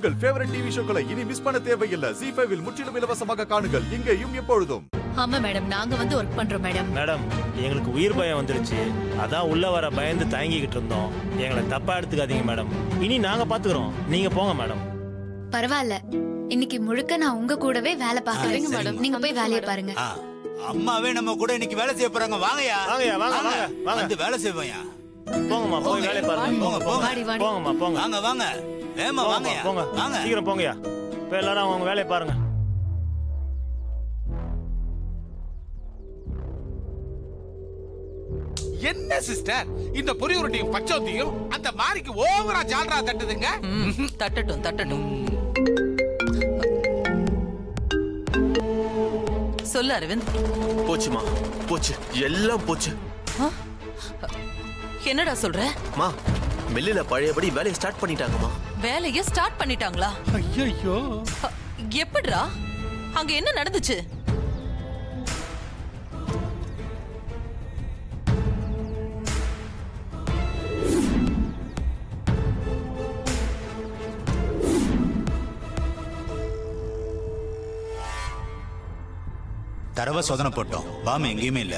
உங்கள் favourite TV ஷோக்களை இனி miss பண்ண தேவையில்லை. ZEE5 இல் முற்றிலும் இலவசமாக காணுங்கள். இங்கேயும் எப்பொழுதும். ஆமா மேடம், நாங்க வந்து ஒர்க் பண்றோம் மேடம். மேடம், எங்களுக்கு உயிர் பயம் வந்துருச்சு. அதான் உள்ள வர பயந்து தயங்கிக்கிட்டு இருந்தோம். எங்களை தப்பா எடுத்துக்காதீங்க மேடம். இனி நாங்க பாத்துக்கிறோம், நீங்க போங்க மேடம். பரவாயில்ல, இன்னைக்கு முழுக்க நான் உங்க கூடவே வேலை பாக்குறேன் மேடம். நீங்க போய் வேலையை பாருங்க. அம்மாவே நம்ம கூட இன்னைக்கு வேலை செய்ய போறாங்க. வாங்கயா வாங்கயா, வாங்க வாங்க வாங்க. வந்து வேலை செய்வோம்யா. போங்கம்மா, போய் வேலையை பாருங்க. போங்க போங்க. போங்கம்மா போங்க. வாங்க வாங்க. ஏமா வாங்கயா. போங்க. வாங்க. சீக்கிரம் போங்கயா. இப்ப எல்லாரும் அவங்க வேலையை பாருங்க. என்ன சிஸ்டர், இந்த பொரியுருட்டியும் பச்சோத்தியும் அந்த மாரிக்கு ஓவரா ஜால்ரா தட்டுதுங்க. தட்டட்டும் தட்டட்டும். சொல்லு அரவிந்த். போச்சுமா, போச்சு, எல்லாம் போச்சு. என்னடா சொல்ற? மா, மில்லுல பழையபடி வேலையை ஸ்டார்ட் பண்ணிட்டாங்கம்மா. வேலைய ஸ்டார்ட் பண்ணிட்டாங்களா? ஐயோ, எப்படிடா? அங்க என்ன நடந்துச்சு? தடவை சோதனை போட்டோம். பாம் எங்கேயுமே இல்ல.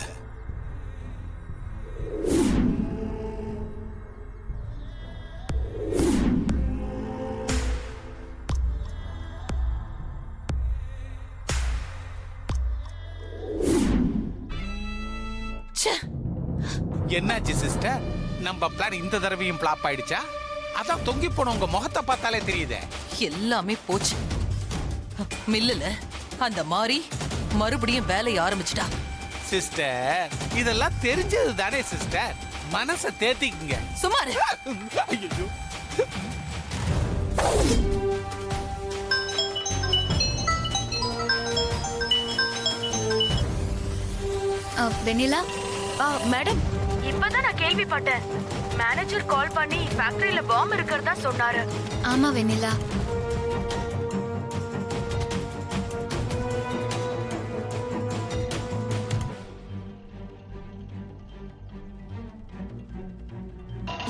என்னாச்சு சிஸ்டர்? நம்ம பிளான் இந்த தடவையும் பிளாப் ஆயிடுச்சா? அதான் தொங்கி போன உங்க முகத்தை பார்த்தாலே தெரியுதே. எல்லாமே போச்சு. மில்லுல அந்த மாதிரி மறுபடியும் வேலையை ஆரம்பிச்சிட்டா. சிஸ்டர், இதெல்லாம் தெரிஞ்சது தானே சிஸ்டர். மனசை தேத்திக்குங்க. சுமார். ஐயோ, வெண்ணிலா. மேடம், இப்பதான் நான் கேள்விப்பட்டேன். மேனேஜர் கால் பண்ணி ஃபேக்டரியில பாம் இருக்கிறதா சொன்னாரு. ஆமா வெண்ணிலா,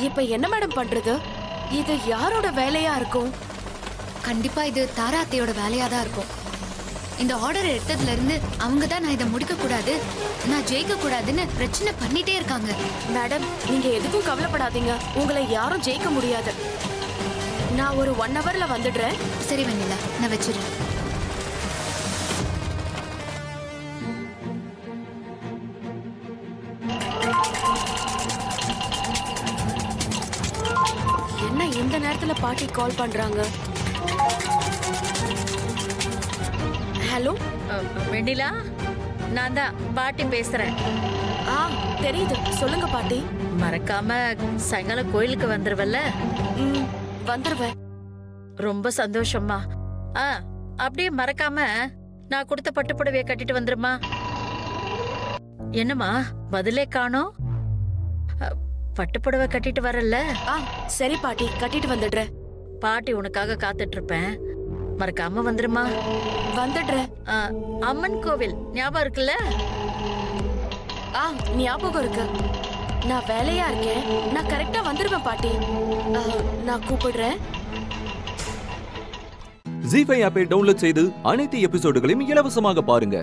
இப்ப என்ன மேடம் பண்றது? இது யாரோட வேலையா இருக்கும்? கண்டிப்பா இது தாரா அத்தையோட வேலையா தான் இருக்கும். இந்த ஆர்டர் எடுத்ததுல இருந்து அவங்க தான் நான் இதை முடிக்க கூடாது, நான் ஜெயிக்க கூடாதுன்னு பிரச்சனை பண்ணிட்டே இருக்காங்க. மேடம், நீங்க எதுக்கும் கவலைப்படாதீங்க. உங்களை யாரும் ஜெயிக்க முடியாது. நான் ஒரு 1 ஹவர்ல வந்துடுறேன். சரி வெண்ணிலா, நான் வச்சிடுறேன். என்ன இந்த நேரத்துல பாட்டி கால் பண்றாங்க? ஹலோ வெண்ணிலா, நான் தான் பாட்டி பேசுறேன். தெரியுது, சொல்லுங்க பாட்டி. மறக்காம சாயங்காலம் கோயிலுக்கு வந்துருவல்ல? வந்துருவேன். ரொம்ப சந்தோஷம்மா. அப்படியே மறக்காம நான் கொடுத்த பட்டுப்புடவைய கட்டிட்டு வந்துருமா. என்னம்மா பதிலே காணோம்? பட்டுப்புடவை கட்டிட்டு வரல? சரி பாட்டி, கட்டிட்டு வந்துடுறேன். பாட்டி உனக்காக காத்துட்டு இருப்பேன், மறக்காம வந்துருமா. வந்துடுறேன். அம்மன் கோவில் ஞாபகம் இருக்குல்ல? ஞாபகம் இருக்கு. நான் வேலையா இருக்கேன். நான் கரெக்டா வந்துருவேன் பாட்டி. நான் கூப்பிடுறேன். ZEE5 ஆப்பை டவுன்லோட் செய்து அனைத்து எபிசோடுகளையும் இலவசமாக பாருங்க.